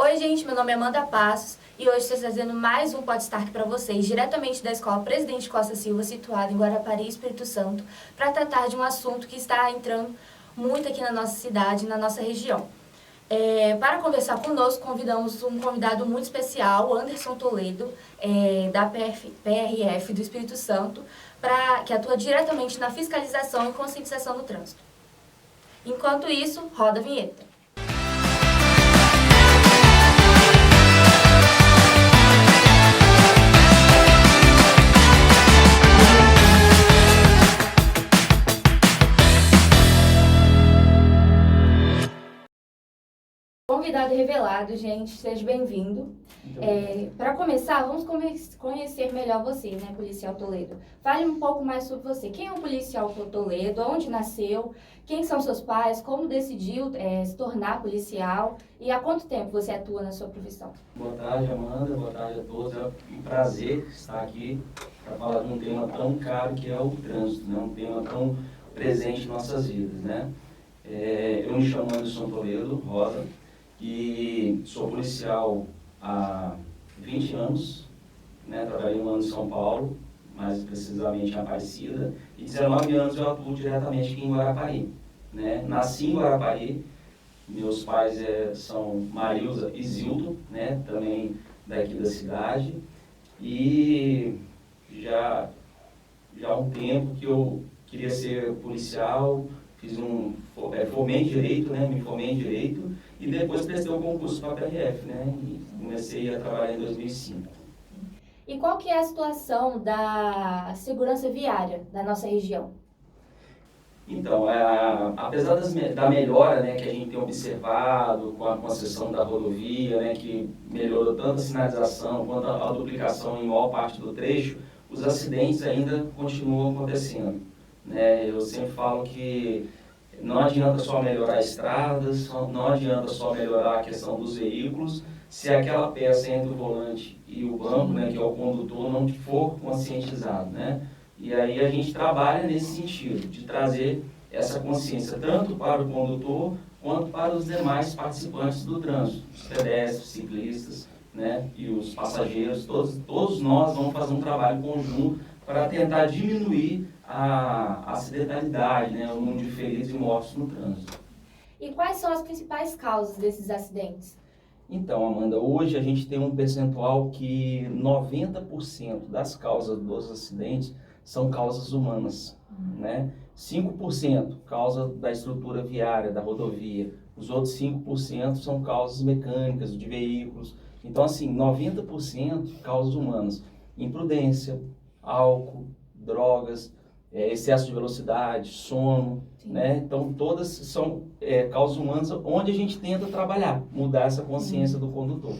Oi gente, meu nome é Amanda Passos e hoje estou trazendo mais um Podstark para vocês, diretamente da Escola Presidente Costa Silva, situada em Guarapari, Espírito Santo, para tratar de um assunto que está entrando muito aqui na nossa cidade, na nossa região. Para conversar conosco, convidamos um convidado muito especial, Anderson Toledo, da PRF do Espírito Santo, que atua diretamente na fiscalização e conscientização do trânsito. Enquanto isso, roda a vinheta. Convidado revelado, gente, seja bem-vindo. Para começar, vamos conhecer melhor você, né, policial Toledo. Fale um pouco mais sobre você. Quem é o policial Toledo? Onde nasceu? Quem são seus pais? Como decidiu se tornar policial? E há quanto tempo você atua na sua profissão? Boa tarde, Amanda. Boa tarde a todos. É um prazer estar aqui para falar de um tema tão caro que é o trânsito, né? Um tema tão presente em nossas vidas, né? Eu me chamo Anderson Toledo Rosa e sou policial há 20 anos, né? Trabalhei um ano em São Paulo, mais precisamente em Aparecida, e 19 anos eu atuo diretamente aqui em Guarapari, né? Nasci em Guarapari, meus pais são Marilza e Zildo, né? Também daqui da cidade, e já há um tempo que eu queria ser policial, formei em Direito, né? Me formei em Direito, e depois prestei o concurso para a PRF, né? E comecei a trabalhar em 2005. E qual que é a situação da segurança viária da nossa região? Então, apesar da melhora, né, que a gente tem observado com a concessão da rodovia, né, que melhorou tanto a sinalização quanto a duplicação em maior parte do trecho, os acidentes ainda continuam acontecendo, né? Eu sempre falo que não adianta só melhorar estradas, não adianta só melhorar a questão dos veículos, se aquela peça entre o volante e o banco, né, que é o condutor, não for conscientizado, né? E aí a gente trabalha nesse sentido, de trazer essa consciência tanto para o condutor quanto para os demais participantes do trânsito, os pedestres, ciclistas, né, e os passageiros, todos nós vamos fazer um trabalho conjunto para tentar diminuir a acidentalidade, né, o número de feridos e mortos no trânsito. E quais são as principais causas desses acidentes? Então, Amanda, hoje a gente tem um percentual que 90% das causas dos acidentes são causas humanas, né? 5% causa da estrutura viária, da rodovia. Os outros 5% são causas mecânicas, de veículos. Então, assim, 90% causas humanas. Imprudência, álcool, drogas, excesso de velocidade, sono, né? Então, todas são causas humanas onde a gente tenta trabalhar, mudar essa consciência do condutor.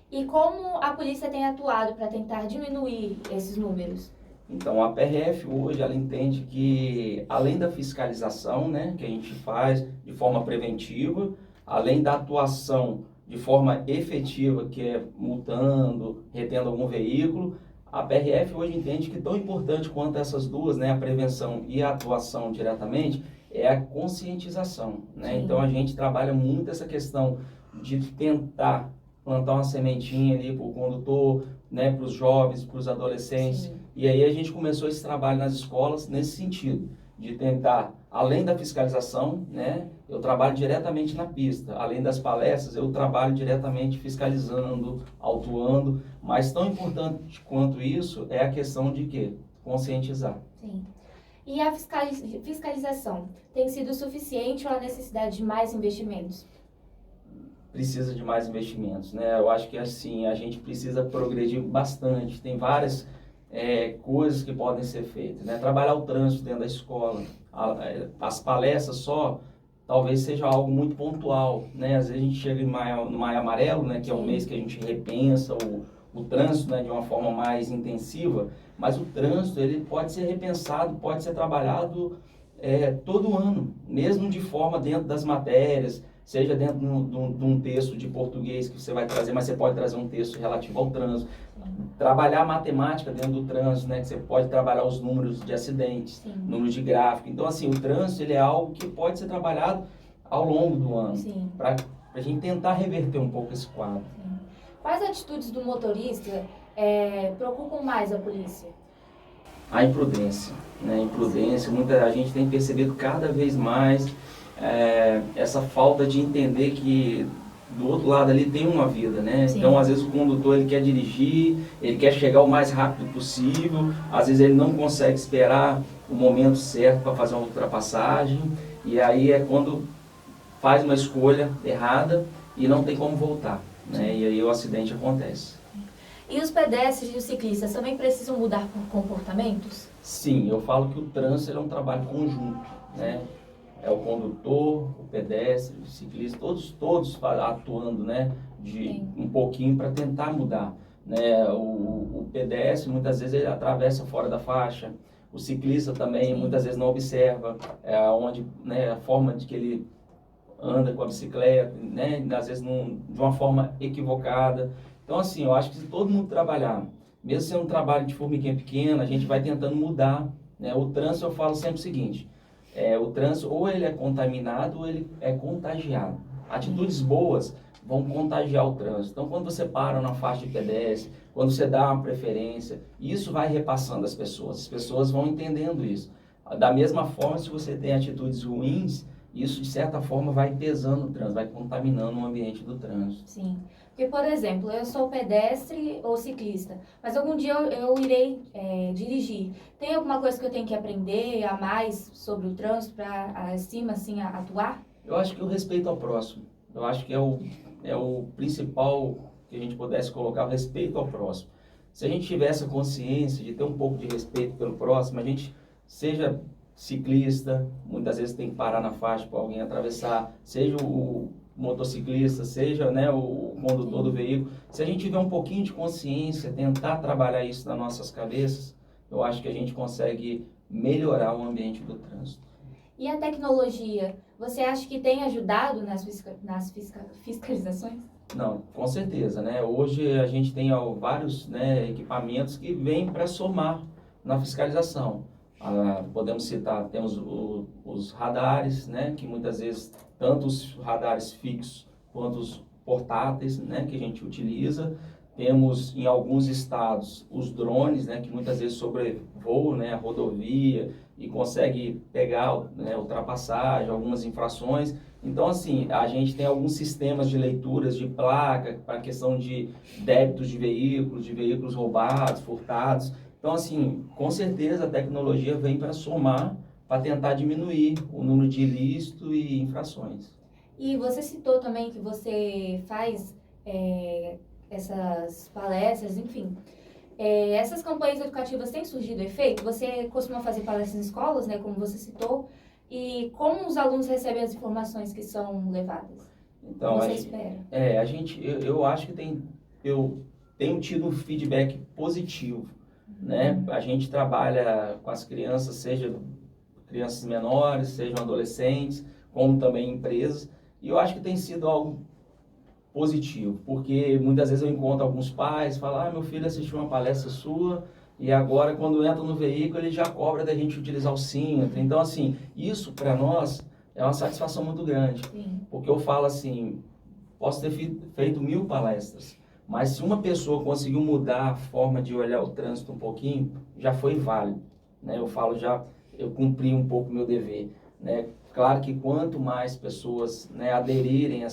E como a polícia tem atuado para tentar diminuir esses números? Então, a PRF hoje, ela entende que, além da fiscalização, né, que a gente faz de forma preventiva, além da atuação de forma efetiva, que é multando, retendo algum veículo, a PRF hoje entende que tão importante quanto essas duas, né, a prevenção e a atuação diretamente, é a conscientização, né? Então, a gente trabalha muito essa questão de tentar plantar uma sementinha ali para o condutor, né, para os jovens, para os adolescentes. Sim. E aí a gente começou esse trabalho nas escolas nesse sentido, de tentar, além da fiscalização, né, eu trabalho diretamente na pista. Além das palestras, eu trabalho diretamente fiscalizando, autuando, mas tão importante quanto isso é a questão de quê? Conscientizar. Sim. E a fiscalização tem sido suficiente ou há necessidade de mais investimentos? Precisa de mais investimentos, né? Eu acho que assim, a gente precisa progredir bastante, tem várias coisas que podem ser feitas, né? Trabalhar o trânsito dentro da escola, as palestras só, talvez seja algo muito pontual, né? Às vezes a gente chega no Maio Amarelo, né? Que é um mês que a gente repensa o trânsito, né? De uma forma mais intensiva, mas o trânsito, ele pode ser repensado, pode ser trabalhado todo ano, mesmo de forma dentro das matérias, seja dentro de um texto de português que você vai trazer, mas você pode trazer um texto relativo ao trânsito. Trabalhar a matemática dentro do trânsito, né? Que você pode trabalhar os números de acidentes, números de gráfico. Então, assim, o trânsito, ele é algo que pode ser trabalhado ao longo do ano, para para a gente tentar reverter um pouco esse quadro. Sim. Quais atitudes do motorista preocupam mais a polícia? A imprudência, né? A imprudência, a gente tem percebido cada vez mais essa falta de entender que do outro lado ali tem uma vida, né? Sim. Então, às vezes o condutor ele quer dirigir, ele quer chegar o mais rápido possível, às vezes ele não consegue esperar o momento certo para fazer uma ultrapassagem, e aí é quando faz uma escolha errada e não tem como voltar, né? E aí o acidente acontece. E os pedestres e os ciclistas também precisam mudar comportamentos? Sim, eu falo que o trânsito é um trabalho conjunto, né? É o condutor, o pedestre, o ciclista, todos atuando, né? Um pouquinho para tentar mudar, né? O pedestre muitas vezes ele atravessa fora da faixa, o ciclista também muitas vezes não observa né, a forma de que ele anda com a bicicleta, né? Às vezes de uma forma equivocada. Então assim, eu acho que se todo mundo trabalhar, mesmo sendo um trabalho de formiguinha pequena, a gente vai tentando mudar, né? O trânsito, eu falo sempre o seguinte, o trânsito ou ele é contaminado ou ele é contagiado. Atitudes boas vão contagiar o trânsito. Então, quando você para na faixa de pedestre, quando você dá uma preferência, isso vai repassando as pessoas vão entendendo isso. Da mesma forma, se você tem atitudes ruins, isso de certa forma vai pesando o trânsito, vai contaminando o ambiente do trânsito. Sim. Porque, por exemplo, eu sou pedestre ou ciclista, mas algum dia eu irei dirigir. Tem alguma coisa que eu tenho que aprender a mais sobre o trânsito para, acima, assim, atuar? Eu acho que o respeito ao próximo. Eu acho que é o principal que a gente pudesse colocar, o respeito ao próximo. Se a gente tivesse a consciência de ter um pouco de respeito pelo próximo, a gente seja ciclista, muitas vezes tem que parar na faixa para alguém atravessar, seja o motociclista, seja, né, o condutor do veículo. Se a gente tiver um pouquinho de consciência, tentar trabalhar isso nas nossas cabeças, eu acho que a gente consegue melhorar o ambiente do trânsito. E a tecnologia, você acha que tem ajudado nas fiscalizações? Não, com certeza, né? Hoje a gente tem vários, né, equipamentos que vêm para somar na fiscalização. Podemos citar, temos os radares, né, que muitas vezes, tanto os radares fixos quanto os portáteis, né, que a gente utiliza. Temos, em alguns estados, os drones, né, que muitas vezes sobrevoam, né, a rodovia e consegue pegar, né, ultrapassagem, algumas infrações. Então, assim, a gente tem alguns sistemas de leituras de placa para a questão de débitos de veículos roubados, furtados. Então, assim, com certeza a tecnologia vem para somar, para tentar diminuir o número de ilícitos e infrações. E você citou também que você faz essas palestras, enfim. Essas campanhas educativas têm surgido efeito? Você costuma fazer palestras em escolas, né, como você citou, e como os alunos recebem as informações que são levadas? Então, você espera? Eu acho que eu tenho tido um feedback positivo, né? A gente trabalha com as crianças, seja crianças menores, sejam adolescentes, como também empresas, e eu acho que tem sido algo positivo, porque muitas vezes eu encontro alguns pais, falam, meu filho assistiu uma palestra sua, e agora quando entra no veículo ele já cobra da gente utilizar o cinto. Então, assim, isso para nós é uma satisfação muito grande. Sim. Porque eu falo assim, posso ter feito 1000 palestras, mas se uma pessoa conseguiu mudar a forma de olhar o trânsito um pouquinho, já foi válido, né? Eu falo, eu cumpri um pouco o meu dever, né? Claro que quanto mais pessoas, né, aderirem a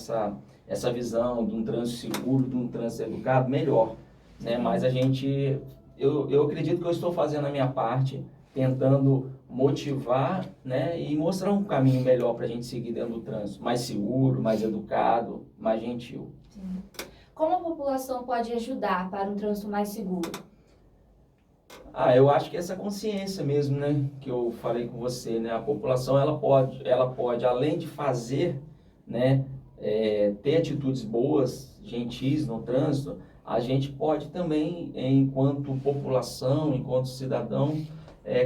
essa visão de um trânsito seguro, de um trânsito educado, melhor, né? Mas eu acredito que eu estou fazendo a minha parte, tentando motivar, né, e mostrar um caminho melhor para a gente seguir dentro do trânsito, mais seguro, mais educado, mais gentil. Sim. Como a população pode ajudar para um trânsito mais seguro? Eu acho que essa consciência mesmo, né, que eu falei com você, né, a população ela pode além de fazer, né, ter atitudes boas, gentis no trânsito, a gente pode também, enquanto população, enquanto cidadão,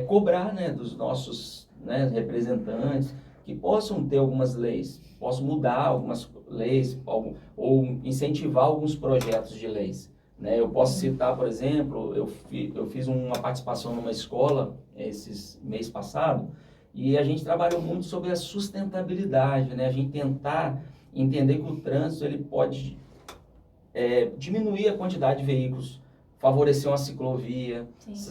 cobrar, né, dos nossos, né, representantes que possam ter algumas leis, possam mudar algumas leis ou incentivar alguns projetos de leis. Né? Eu posso citar, por exemplo, eu fiz uma participação numa escola esses mês passado e a gente trabalhou muito sobre a sustentabilidade, né? A gente tentar entender que o trânsito ele pode diminuir a quantidade de veículos, favorecer uma ciclovia,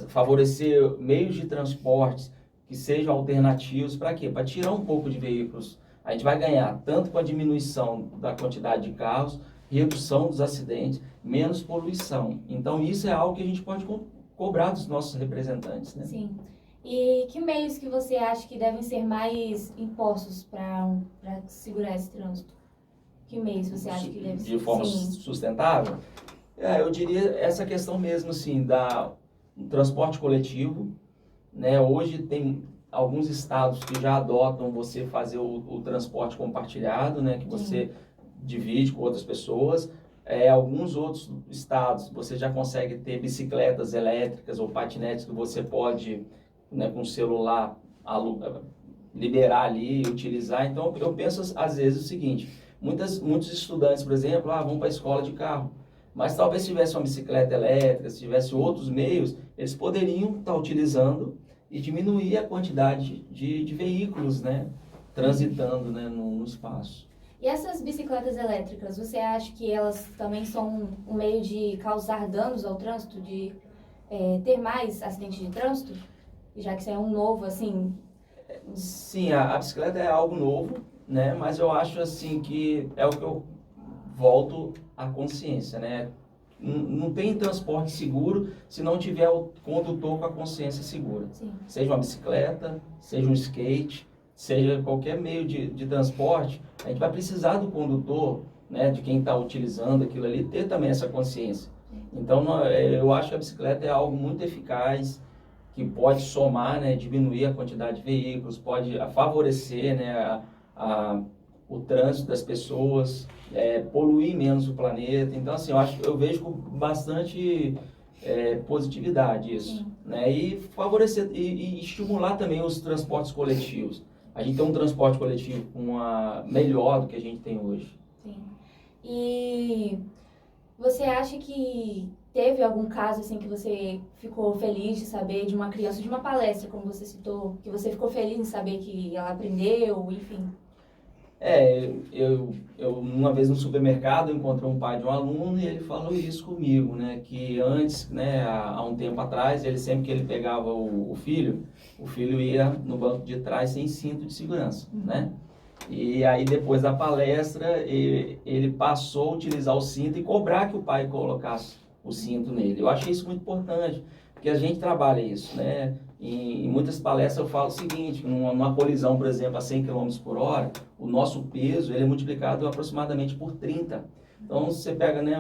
favorecer meios de transporte que sejam alternativos. Para quê? Para tirar um pouco de veículos. A gente vai ganhar tanto com a diminuição da quantidade de carros, redução dos acidentes, menos poluição. Então, isso é algo que a gente pode cobrar dos nossos representantes, né? Sim. E que meios que você acha que devem ser mais impostos para segurar esse trânsito? Que meios você acha que deve ser? De forma sustentável? Eu diria essa questão mesmo, assim, do transporte coletivo, né? Hoje tem alguns estados que já adotam você fazer o transporte compartilhado, né? Que você divide com outras pessoas. Alguns outros estados você já consegue ter bicicletas elétricas ou patinetes que você pode, né, com o celular liberar ali, utilizar. Então, eu penso às vezes o seguinte: muitos estudantes, por exemplo, vão para a escola de carro, mas talvez se tivesse uma bicicleta elétrica, se tivesse outros meios, eles poderiam estar utilizando e diminuir a quantidade de veículos, né, transitando, né, no espaço. E essas bicicletas elétricas, você acha que elas também são um meio de causar danos ao trânsito, de ter mais acidentes de trânsito? Já que isso é um novo, assim... Sim, a bicicleta é algo novo, né? Mas eu acho assim que é o que eu volto à consciência, né? Não tem transporte seguro se não tiver o condutor com a consciência segura. Sim. Seja uma bicicleta, seja um skate, seja qualquer meio de transporte, a gente vai precisar do condutor, né? De quem está utilizando aquilo ali, ter também essa consciência. Então, eu acho que a bicicleta é algo muito eficaz, que pode somar, né, diminuir a quantidade de veículos, pode favorecer, né, o trânsito das pessoas, poluir menos o planeta. Então, assim, eu vejo com bastante positividade isso, né, e favorecer e estimular também os transportes coletivos. A gente tem um transporte coletivo melhor do que a gente tem hoje. Sim. E você acha que teve algum caso assim que você ficou feliz de saber de uma criança, de uma palestra, como você citou, que você ficou feliz em saber que ela aprendeu, enfim? Eu uma vez no supermercado encontrei um pai de um aluno e ele falou isso comigo, né, que antes, né, há um tempo atrás, ele sempre que ele pegava o filho ia no banco de trás sem cinto de segurança, né? E aí depois da palestra ele passou a utilizar o cinto e cobrar que o pai colocasse o cinto nele. Eu achei isso muito importante, porque a gente trabalha isso, né? Em muitas palestras eu falo o seguinte: numa colisão, por exemplo, a 100 km por hora, o nosso peso ele é multiplicado aproximadamente por 30. Então, se você pega, né,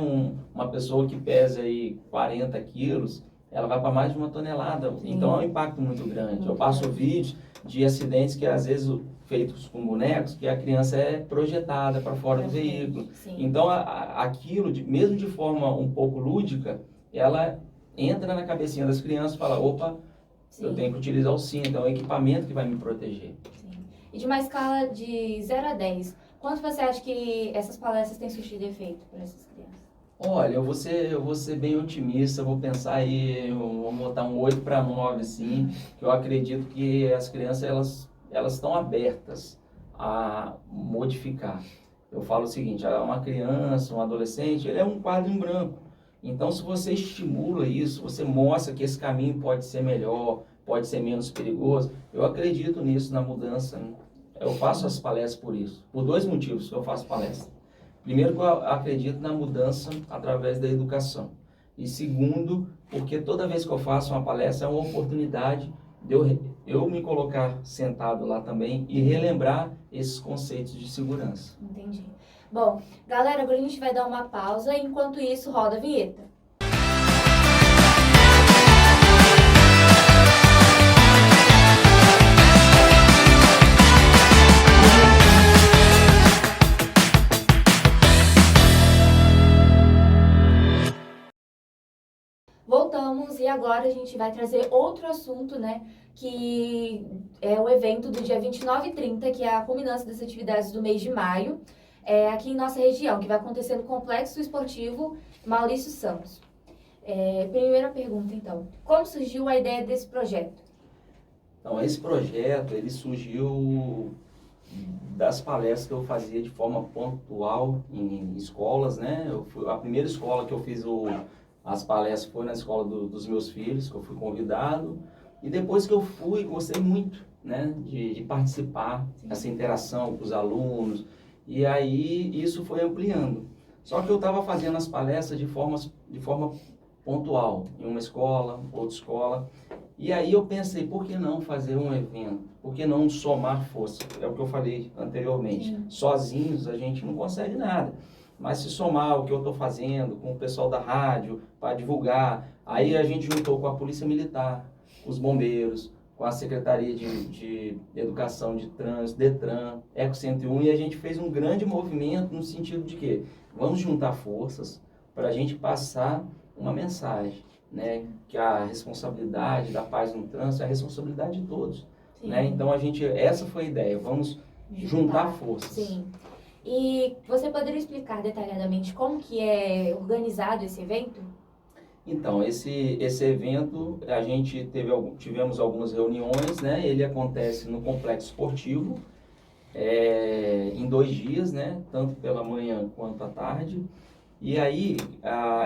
uma pessoa que pesa aí 40 quilos, ela vai para mais de 1 tonelada. Então, é um impacto muito grande. Eu passo vídeos de acidentes que, às vezes, feitos com bonecos, que a criança é projetada para fora do veículo. Então, aquilo, mesmo de forma um pouco lúdica, ela entra na cabecinha das crianças e fala: opa, eu tenho que utilizar o cinto, é um equipamento que vai me proteger. Sim. E de uma escala de 0 a 10, quanto você acha que essas palestras têm surtido efeito para essas crianças? Olha, eu vou ser bem otimista, vou pensar aí, vou botar um 8 para 9, assim, que eu acredito que as crianças, elas estão abertas a modificar. Eu falo o seguinte: uma criança, um adolescente, ele é um quadro em branco. Então, se você estimula isso, você mostra que esse caminho pode ser melhor, pode ser menos perigoso, eu acredito nisso, na mudança, né? Eu faço as palestras por isso, por 2 motivos que eu faço palestra. Primeiro, que eu acredito na mudança através da educação. E segundo, porque toda vez que eu faço uma palestra é uma oportunidade de eu me colocar sentado lá também e relembrar esses conceitos de segurança. Entendi. Bom, galera, agora a gente vai dar uma pausa e enquanto isso roda a vinheta. Voltamos e agora a gente vai trazer outro assunto, né, que é o evento do dia 29 e 30, que é a culminância das atividades do mês de maio, aqui em nossa região, que vai acontecer no Complexo Esportivo Maurício Santos. Primeira pergunta, então, como surgiu a ideia desse projeto? Então, esse projeto, ele surgiu das palestras que eu fazia de forma pontual em escolas, né? A primeira escola que eu fiz as palestras foi na escola dos meus filhos, que eu fui convidado. E depois que eu fui, gostei muito, né? De participar, essa interação com os alunos. E aí isso foi ampliando. Só que eu estava fazendo as palestras de forma pontual, em uma escola, outra escola. E aí eu pensei, por que não fazer um evento? Por que não somar força? É o que eu falei anteriormente. Sim. Sozinhos a gente não consegue nada. Mas se somar o que eu estou fazendo com o pessoal da rádio, para divulgar, aí a gente juntou com a Polícia Militar, os bombeiros, com a Secretaria de Educação de Trânsito, DETRAN, Eco 101, e a gente fez um grande movimento no sentido de que vamos juntar forças para a gente passar uma mensagem, né? Que a responsabilidade da paz no trânsito é a responsabilidade de todos, né? Então essa foi a ideia, vamos juntar forças. Sim. E você poderia explicar detalhadamente como que é organizado esse evento? Então, esse evento, a gente tivemos algumas reuniões, né? Ele acontece no Complexo Esportivo, em 2 dias, né? Tanto pela manhã quanto à tarde. E aí,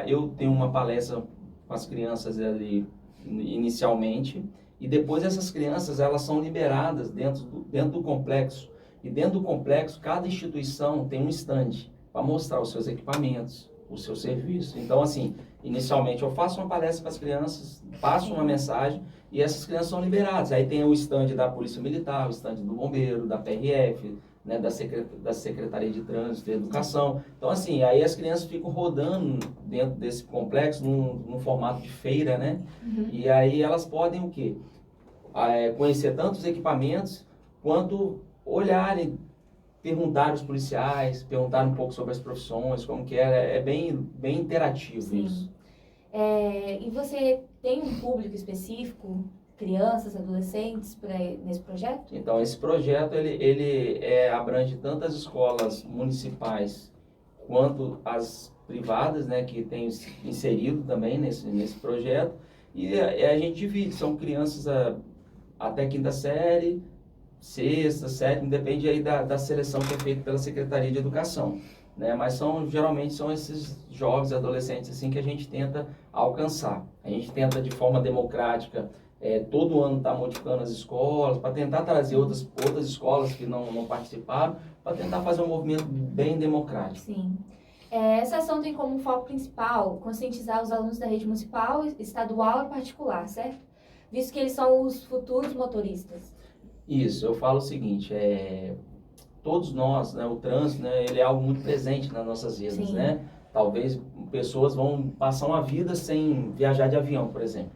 eu tenho uma palestra com as crianças ali inicialmente, e depois essas crianças, elas são liberadas dentro do complexo. E dentro do complexo, cada instituição tem um stand para mostrar os seus equipamentos, o seu serviço. Então, assim, inicialmente eu faço uma palestra para as crianças, passo uma mensagem e essas crianças são liberadas. Aí tem o stand da Polícia Militar, o stand do Bombeiro, da PRF, né, da Secretaria de Trânsito e Educação. Então, assim, aí as crianças ficam rodando dentro desse complexo num formato de feira, né? Uhum. E aí elas podem o quê? Conhecer tanto os equipamentos quanto olharem, perguntar aos policiais, perguntar um pouco sobre as profissões, como que é bem interativo. Sim. Isso. E você tem um público específico, crianças, adolescentes, nesse projeto? Então, esse projeto, ele abrange tanto as escolas municipais quanto as privadas, né, que tem inserido também nesse projeto, e a gente divide, são crianças até 5ª série, 6ª, 7ª, depende aí da seleção que é feita pela Secretaria de Educação, né? Mas geralmente são esses jovens, adolescentes assim que a gente tenta alcançar. A gente tenta de forma democrática, todo ano estar modificando as escolas, para tentar trazer outras escolas que não participaram, para tentar fazer um movimento bem democrático. Sim. Essa ação tem como foco principal conscientizar os alunos da rede municipal, estadual e particular, certo? Visto que eles são os futuros motoristas. Isso, eu falo o seguinte, todos nós, né, o trânsito, né, ele é algo muito presente nas nossas vidas, né? Talvez pessoas vão passar uma vida sem viajar de avião, por exemplo.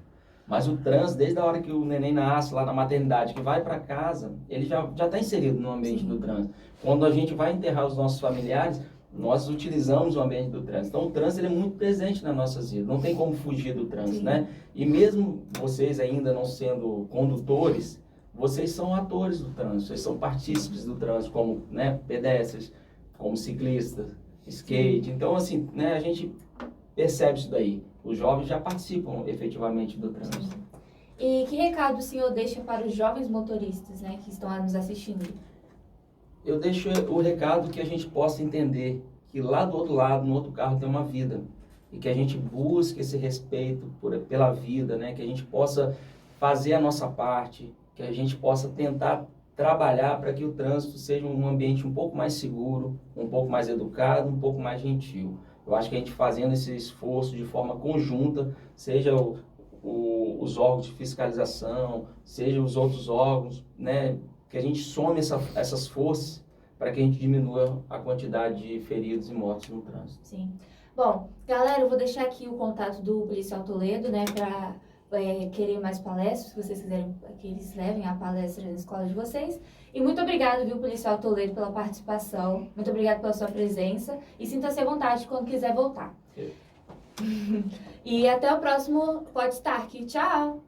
Mas o trânsito, desde a hora que o neném nasce lá na maternidade, que vai para casa, ele já está inserido no ambiente do trânsito. Quando a gente vai enterrar os nossos familiares, nós utilizamos o ambiente do trânsito. Então, o trânsito ele é muito presente nas nossas vidas, não tem como fugir do trânsito, né? E mesmo vocês ainda não sendo condutores, vocês são atores do trânsito, vocês são partícipes do trânsito, como, né, pedestres, como ciclistas, skate. Então, assim, né, a gente percebe isso daí. Os jovens já participam efetivamente do trânsito. E que recado o senhor deixa para os jovens motoristas, né, que estão nos assistindo? Eu deixo o recado que a gente possa entender que lá do outro lado, no outro carro, tem uma vida. E que a gente busque esse respeito pela vida, né, que a gente possa fazer a nossa parte, que a gente possa tentar trabalhar para que o trânsito seja um ambiente um pouco mais seguro, um pouco mais educado, um pouco mais gentil. Eu acho que a gente fazendo esse esforço de forma conjunta, seja os órgãos de fiscalização, seja os outros órgãos, né, que a gente some essas forças para que a gente diminua a quantidade de feridos e mortos no trânsito. Sim. Bom, galera, eu vou deixar aqui o contato do Policial Toledo, né, para querer mais palestras, se vocês quiserem que eles levem a palestra na escola de vocês. E muito obrigado, viu, Policial Toledo, pela participação. Muito obrigado pela sua presença. E sinta-se à vontade quando quiser voltar. E até o próximo Pode Estar aqui. Tchau!